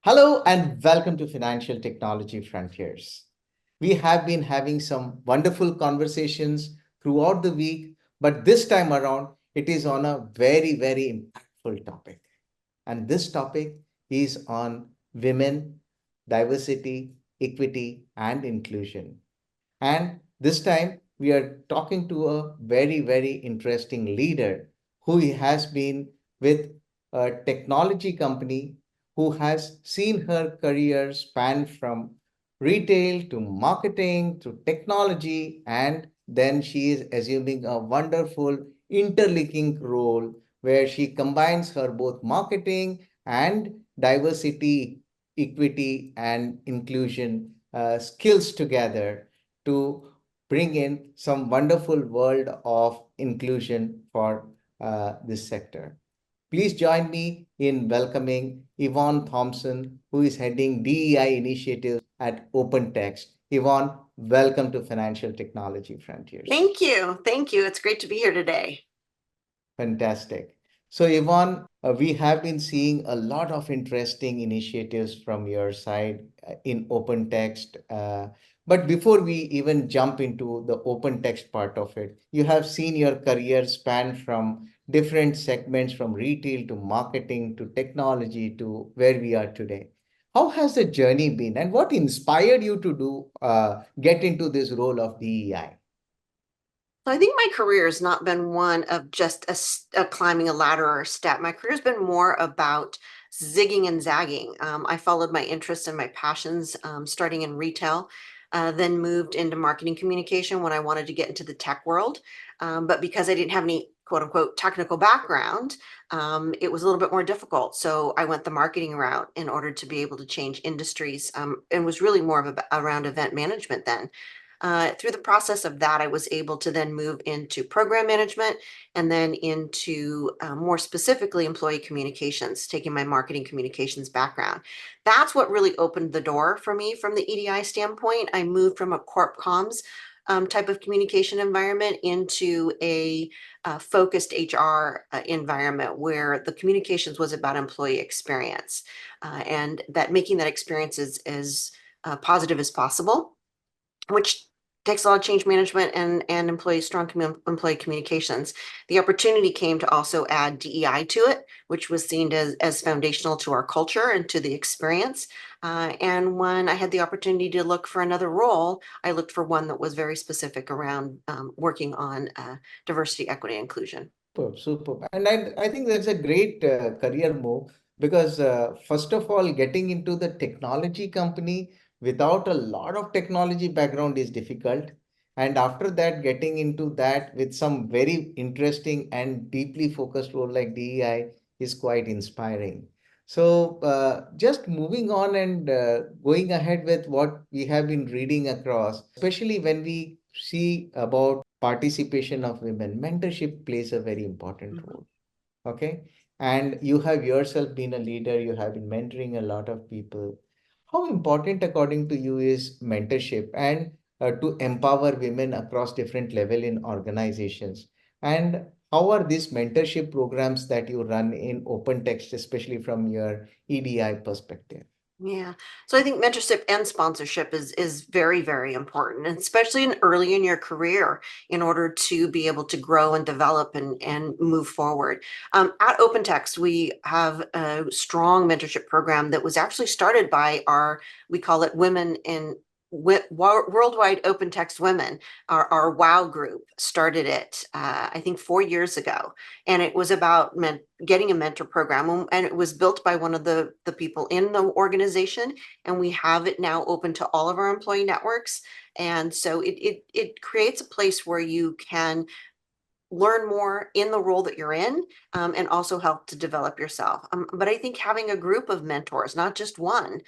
Hello and welcome to Financial Technology Frontiers. We have been having some wonderful conversations throughout the week, but this time around, it is on a very impactful topic. And this topic is on women, diversity, equity, and inclusion. And this time, we are talking to a very interesting leader who has been with a technology company who has seen her career span from retail to marketing to technology, and then she is assuming a wonderful interlinking role where she combines her both marketing and diversity, equity, and inclusion skills together to bring in some wonderful world of inclusion for this sector. Please join me in welcoming Yvonne Thompson, who is heading DEI initiatives at OpenText. Yvonne, welcome to Financial Technology Frontiers. Thank you. Thank you. It's great to be here today. Fantastic. So, Yvonne, we have been seeing a lot of interesting initiatives from your side in OpenText. But before we even jump into the OpenText part of it, you have seen your career span from different segments, from retail to marketing to technology to where we are today. How has the journey been, and what inspired you to get into this role of DEI? So I think my career has not been one of just a climbing a ladder or a step. My career has been more about zigging and zagging. I followed my interests and my passions, starting in retail, then moved into marketing communication when I wanted to get into the tech world. But because I didn't have any quote unquote technical background, it was a little bit more difficult. So I went the marketing route in order to be able to change industries, and was really more of around event management then. Through the process of that, I was able to then move into program management and then into more specifically employee communications, taking my marketing communications background. That's what really opened the door for me from the EDI standpoint. I moved from a corp comms type of communication environment into a focused HR environment where the communications was about employee experience, and that making that experience as positive as possible, which takes a lot of change management and employee communications. The opportunity came to also add DEI to it, which was seen as foundational to our culture and to the experience. And when I had the opportunity to look for another role, I looked for one that was very specific around working on diversity, equity, inclusion. Superb. And I think that's a great career move because, first of all, getting into the technology company without a lot of technology background is difficult. And after that, getting into that with some very interesting and deeply focused role like DEI is quite inspiring. So, just moving on and going ahead with what we have been reading across, especially when we see about participation of women, mentorship plays a very important Mhm. role. Okay. And you have yourself been a leader, you have been mentoring a lot of people. How important, according to you, is mentorship and to empower women across different level in organizations? And how are these mentorship programs that you run in OpenText, especially from your EDI perspective? Yeah. So I think mentorship and sponsorship is very important, and especially early in your career in order to be able to grow and develop and move forward. At OpenText, we have a strong mentorship program that was actually started by we call it Women in Worldwide Open Text Women. Our WOW group started it, I think 4 years ago, and it was about getting a mentor program, and it was built by one of the people in the organization, and we have it now open to all of our employee networks. And so it creates a place where you can learn more in the role that you're in, and also help to develop yourself. But I think having a group of mentors, not just one,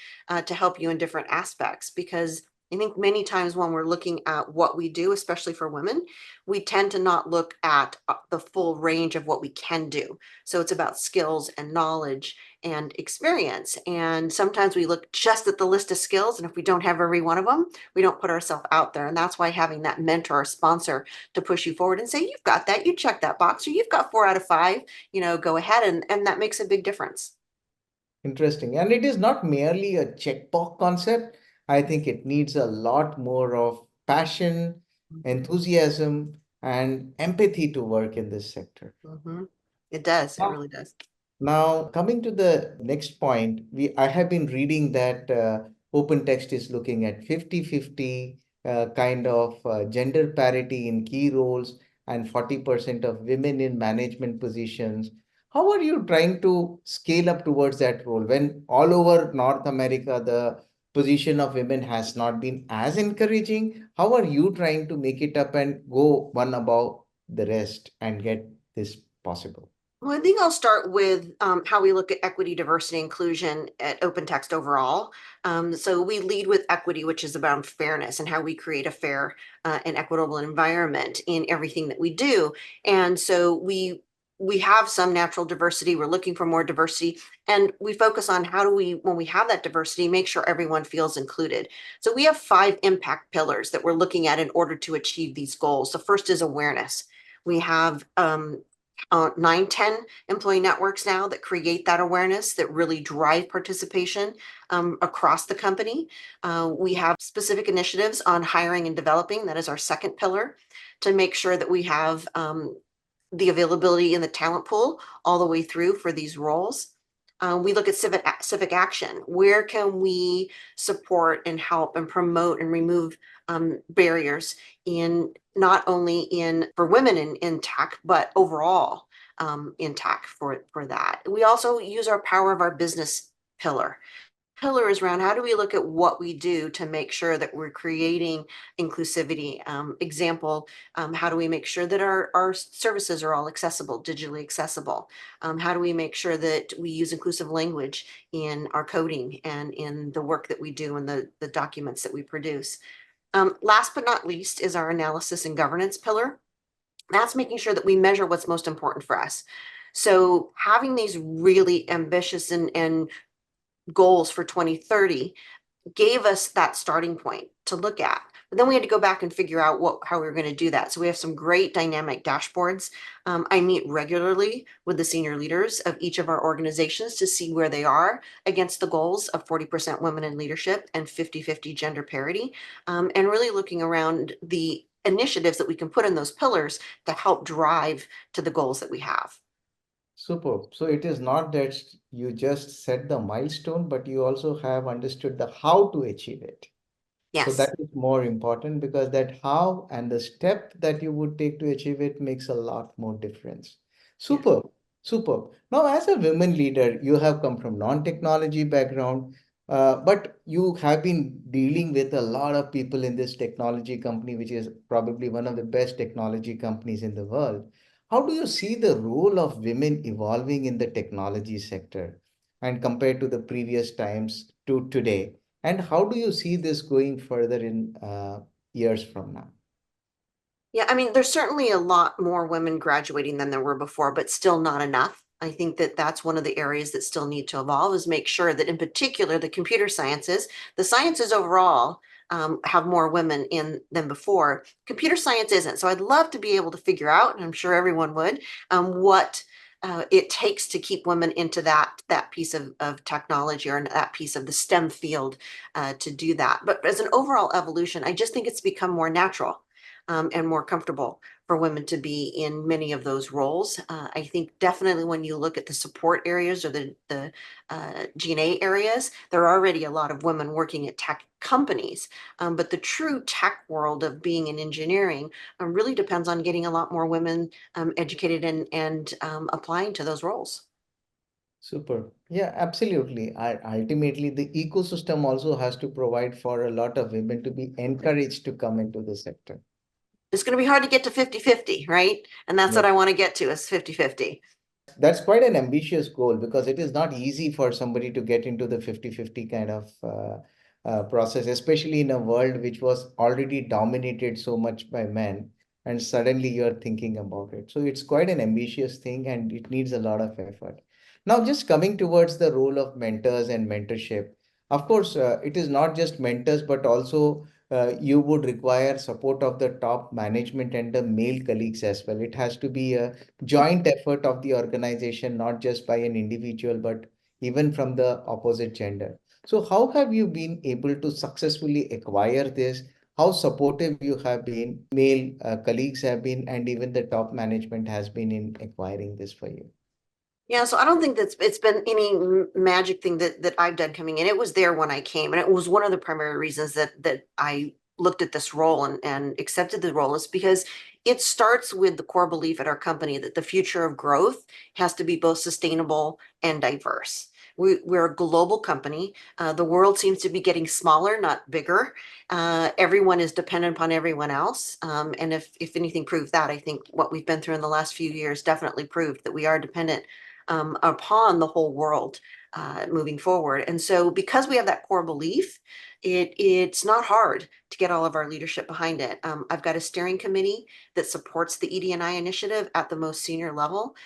to help you in different aspects, because I think many times when we're looking at what we do, especially for women, we tend to not look at the full range of what we can do. So it's about skills and knowledge and experience. And sometimes we look just at the list of skills, and if we don't have every one of them, we don't put ourselves out there. And that's why having that mentor or sponsor to push you forward and say, you've got that, you check that box, or you've got 4 out of 5, go ahead. And that makes a big difference. Interesting. And it is not merely a checkbox concept. I think it needs a lot more of passion, Mhm. enthusiasm, and empathy to work in this sector. Mhm. It does. It Now, really does. now, coming to the next point, I have been reading that OpenText is looking at 50-50 kind of gender parity in key roles and 40% of women in management positions. How are you trying to scale up towards that role when all over North America the position of women has not been as encouraging? How are you trying to make it up and go one above the rest and get this possible? Well, I think I'll start with how we look at equity, diversity, inclusion at OpenText overall. So we lead with equity, which is about fairness and how we create a fair and equitable environment in everything that we do. And so we have some natural diversity. We're looking for more diversity, and we focus on how do we, when we have that diversity, make sure everyone feels included. So we have 5 impact pillars that we're looking at in order to achieve these goals. The first is awareness. We have 9, 10 employee networks now that create that awareness, that really drive participation across the company. We have specific initiatives on hiring and developing. That is our second pillar, to make sure that we have the availability in the talent pool all the way through for these roles. We look at civic action. Where can we support and help and promote and remove barriers in not only in for women in tech, but overall in tech for that. We also use our power of our business pillar. Pillar is around how do we look at what we do to make sure that we're creating inclusivity. Example, how do we make sure that our services are all accessible, digitally accessible? How do we make sure that we use inclusive language in our coding and in the work that we do and the documents that we produce? Last but not least is our analysis and governance pillar. That's making sure that we measure what's most important for us. So having these really ambitious and goals for 2030 gave us that starting point to look at. But then we had to go back and figure out how we were going to do that. So we have some great dynamic dashboards. I meet regularly with the senior leaders of each of our organizations to see where they are against the goals of 40% women in leadership and 50-50 gender parity, and really looking around the initiatives that we can put in those pillars to help drive to the goals that we have. Superb. So it is not that you just set the milestone, but you also have understood the how to achieve it. So that Yes. is more important because that how and the step that you would take to achieve it makes a lot more difference. Yeah. Superb. Superb. Now, as a women leader, you have come from non-technology background, but you have been dealing with a lot of people in this technology company, which is probably one of the best technology companies in the world. How do you see the role of women evolving in the technology sector and compared to the previous times to today? And how do you see this going further in years from now? Yeah, I mean, there's certainly a lot more women graduating than there were before, but still not enough. I think that that's one of the areas that still need to evolve, is make sure that in particular the computer sciences, the sciences overall, have more women in than before. Computer science isn't. So I'd love to be able to figure out, and I'm sure everyone would, what it takes to keep women into that piece of technology or that piece of the STEM field to do that. But as an overall evolution, I just think it's become more natural and more comfortable for women to be in many of those roles. I think definitely when you look at the support areas or the G&A areas, there are already a lot of women working at tech companies. But the true tech world of being in engineering really depends on getting a lot more women educated and applying to those roles. Super. Yeah, absolutely. Ultimately, the ecosystem also has to provide for a lot of women to be encouraged to come into the sector. It's going to be hard to get to 50-50, right? And that's what I want to get to, is 50-50. That's quite an ambitious goal because it is not easy for somebody to get into the 50-50 kind of process, especially in a world which was already dominated so much by men. And suddenly you're thinking about it. So it's quite an ambitious thing and it needs a lot of effort. Now, just coming towards the role of mentors and mentorship, of course, it is not just mentors, but also you would require support of the top management and the male colleagues as well. It has to be a joint effort of the organization, not just by an individual, but even from the opposite gender. So how have you been able to successfully acquire this? How supportive you have been, male colleagues have been, and even the top management has been in acquiring this for you? Yeah, so I don't think that's it's been any magic thing that I've done coming in. It was there when I came, and it was one of the primary reasons that I looked at this role and accepted the role is because it starts with the core belief at our company that the future of growth has to be both sustainable and diverse. We're a global company. The world seems to be getting smaller, not bigger. Everyone is dependent upon everyone else. And if anything proved that, I think what we've been through in the last few years definitely proved that we are dependent upon the whole world moving forward. And so because we have that core belief, it's not hard to get all of our leadership behind it. I've got a steering committee that supports the ED&I initiative at the most senior level.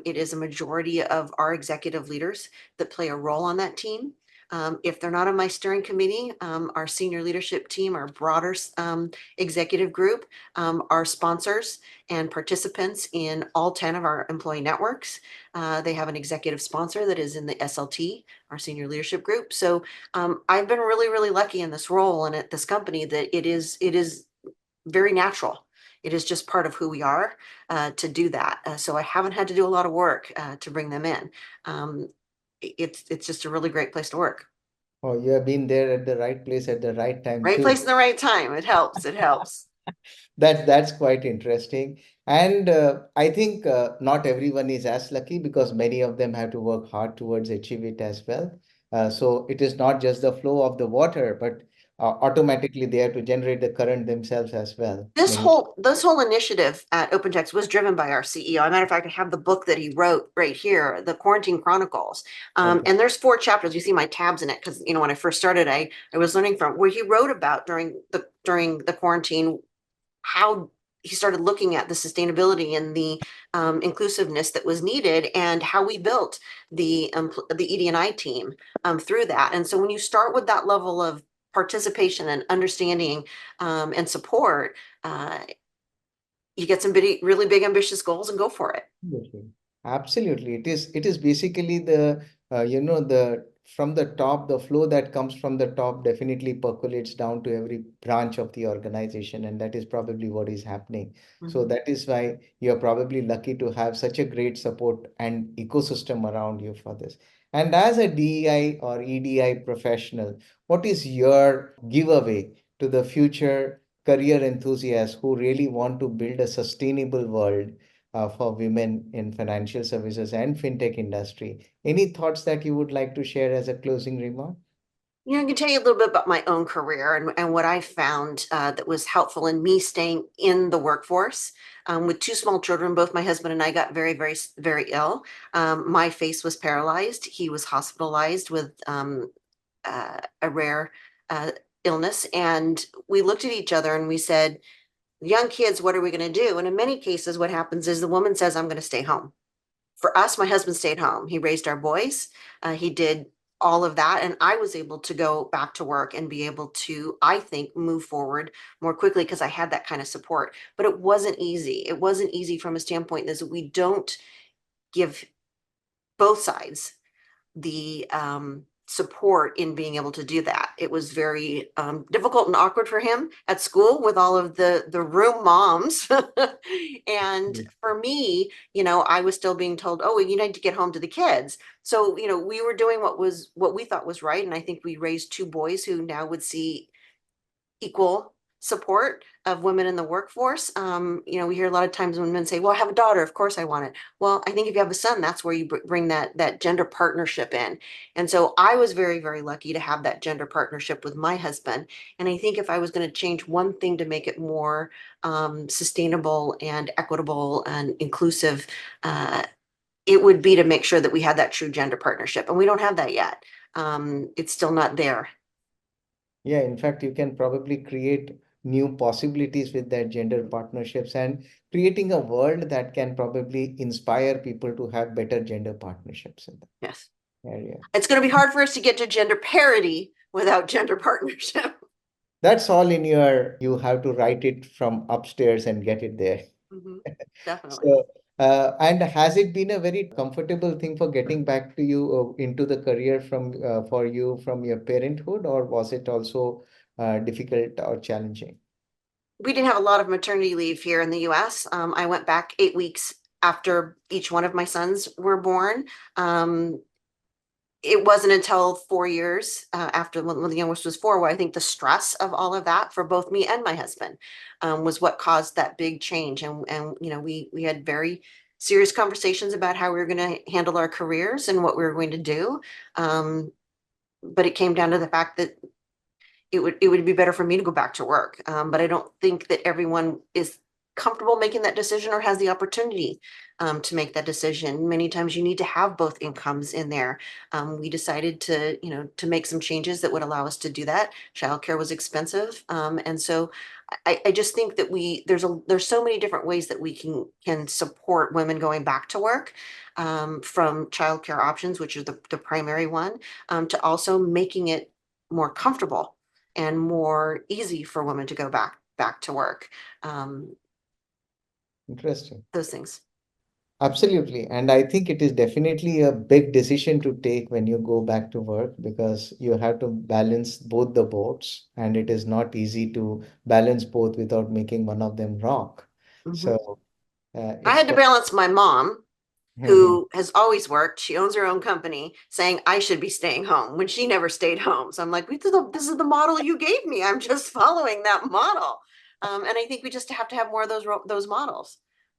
It is a majority of our executive leaders that play a role on that team. If they're not on my steering committee, our senior leadership team, our broader executive group, are sponsors and participants in all 10 of our employee networks. They have an executive sponsor that is in the SLT, our senior leadership group. So I've been really, really lucky in this role and at this company that it is very natural. It is just part of who we are to do that. So I haven't had to do a lot of work to bring them in. It's just a really great place to work. Oh, you have been there at the right place at the right time Right place too. in the right time. It helps. It helps. That's quite interesting. And I think not everyone is as lucky because many of them have to work hard towards achieve it as well. So it is not just the flow of the water, but automatically they have to generate the current themselves as well. Many. This whole initiative at OpenText was driven by our CEO. As a matter of fact, I have the book that he wrote right here, the Quarantine Chronicles. Okay. And there's 4 chapters. You see my tabs in it because when I first started, I was learning from where he wrote about during the quarantine how he started looking at the sustainability and the inclusiveness that was needed and how we built the ED&I team through that. And so when you start with that level of participation and understanding and support, uh, you get some really big ambitious goals and go for it. Absolutely. Absolutely. It is basically the the from the top, the flow that comes from the top definitely percolates down to every branch of the organization, and that is probably what is happening. So Mhm. that is why you're probably lucky to have such a great support and ecosystem around you for this. And as a DEI or EDI professional, what is your giveaway to the future career enthusiasts who really want to build a sustainable world for women in financial services and fintech industry? Any thoughts that you would like to share as a closing remark? I can tell you a little bit about my own career and what I found that was helpful in me staying in the workforce. With 2 small children, both my husband and I got very, very, very ill. My face was paralyzed. He was hospitalized with a rare uh, illness. And we looked at each other and we said, young kids, what are we going to do? And in many cases, what happens is the woman says, I'm going to stay home. For us, my husband stayed home. He raised our boys. He did all of that. And I was able to go back to work and be able to, I think, move forward more quickly because I had that kind of support. But it wasn't easy. It wasn't easy from a standpoint that we don't give both sides the support in being able to do that. It was very difficult and awkward for him at school with all of the room moms. And for me, I was still being told, oh, well, you need to get home to the kids. So, we were doing what we thought was right. And I think we raised 2 boys who now would see equal support of women in the workforce. We hear a lot of times when men say, well, I have a daughter, of course I want it. Well, I think if you have a son, that's where you bring that gender partnership in. And so I was very, very lucky to have that gender partnership with my husband. And I think if I was going to change one thing to make it more sustainable and equitable and inclusive, it would be to make sure that we had that true gender partnership. And we don't have that yet. It's still not there. Yeah, in fact, you can probably create new possibilities with that gender partnerships and creating a world that can probably inspire people to have better gender partnerships in Yes. that area. It's going to be hard for us to get to gender parity without gender partnership. That's all in you have to write it from upstairs and get it there. Mhm. Definitely. So And has it been a very comfortable thing for getting back to you into the career from for you from your parenthood, or was it also difficult or challenging? We didn't have a lot of maternity leave here in the US. I went back 8 weeks after each one of my sons were born. It wasn't until 4 years after when the youngest was four, where I think the stress of all of that for both me and my husband was what caused that big change. And we had very serious conversations about how we were going to handle our careers and what we were going to do. Um, but it came down to the fact that it would be better for me to go back to work. But I don't think that everyone is comfortable making that decision or has the opportunity to make that decision. Many times you need to have both incomes in there. We decided to make some changes that would allow us to do that. Childcare was expensive, and so I just think that there's so many different ways that we can support women going back to work, from childcare options, which is the primary one, to also making it more comfortable and more easy for women to go back to work. Um, Interesting. those things. Absolutely. And I think it is definitely a big decision to take when you go back to work, because you have to balance both the boats, and it is not easy to balance both without making one of them rock. Mhm. So I it's had to quite. balance my mom, who has always worked. She owns her own company, saying I should be staying home when she never stayed home. So I'm like, this is the model you gave me. I'm just following that model. And I think we just have to have more of those models.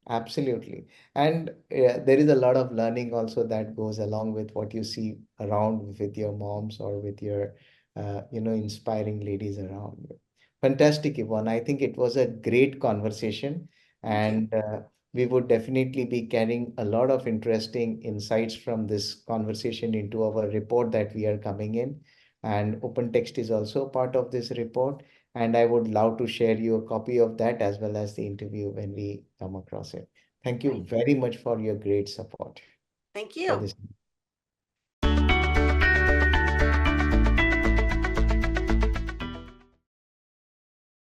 Absolutely. And there is a lot of learning also that goes along with what you see around with your moms or with your, inspiring ladies around you. Fantastic, Yvonne. I think it was a great conversation, Thank you. and we would definitely be carrying a lot of interesting insights from this conversation into our report that we are coming in. And OpenText is also part of this report. And I would love to share you a copy of that as well as the interview when we come across it. Thank you Great. very much for your great support Thank for you. this.